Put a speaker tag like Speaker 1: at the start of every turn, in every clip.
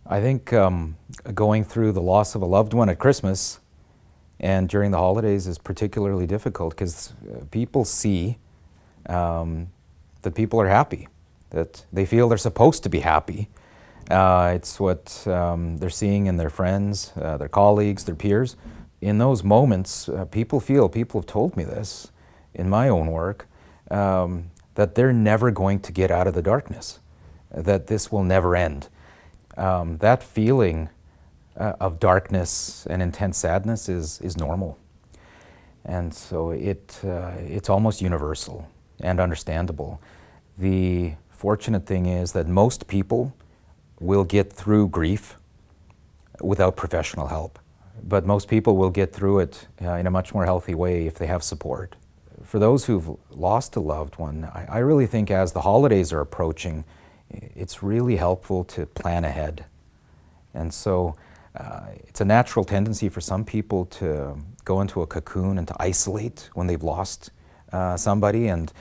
Speaker 1: I think going through the loss of a loved one at Christmas and during the holidays is particularly difficult because people see that people are happy, that they feel they're supposed to be happy. It's what they're seeing in their friends, their colleagues, their peers. In those moments, people have told me this in my own work, that they're never going to get out of the darkness, that this will never end. That feeling of darkness and intense sadness is normal. And so it's almost universal and understandable. The fortunate thing is that most people will get through grief without professional help. But most people will get through it in a much more healthy way if they have support. For those who've lost a loved one, I really think as the holidays are approaching, it's really helpful to plan ahead. And so it's a natural tendency for some people to go into a cocoon and to isolate when they've lost somebody and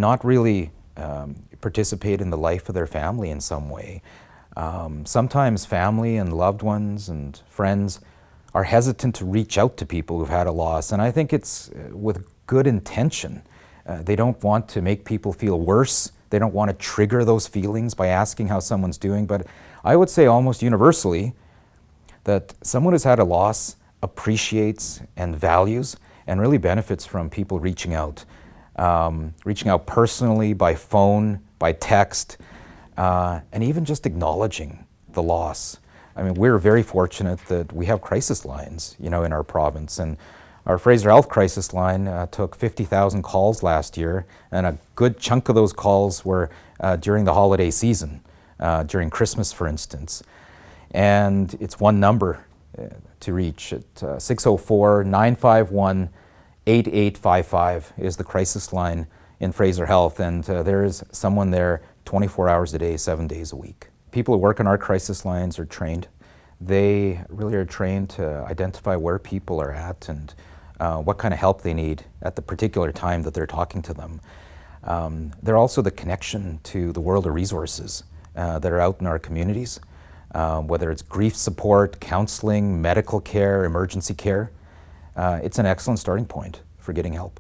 Speaker 1: not really participate in the life of their family in some way. Sometimes family and loved ones and friends are hesitant to reach out to people who've had a loss, and I think it's with good intention. They don't want to make people feel worse. They don't want to trigger those feelings by asking how someone's doing, but I would say almost universally that someone who's had a loss appreciates and values and really benefits from people reaching out personally, by phone, by text, and even just acknowledging the loss. I mean, we're very fortunate that we have crisis lines, in our province, and our Fraser Health crisis line took 50,000 calls last year, and a good chunk of those calls were during the holiday season, during Christmas, for instance. And it's one number to reach at 604-951-8855 is the crisis line in Fraser Health, and there is someone there 24 hours a day, 7 days a week. People who work on our crisis lines are trained. They really are trained to identify where people are at and what kind of help they need at the particular time that they're talking to them. They're also the connection to the world of resources that are out in our communities, whether it's grief support, counseling, medical care, emergency care. It's an excellent starting point for getting help.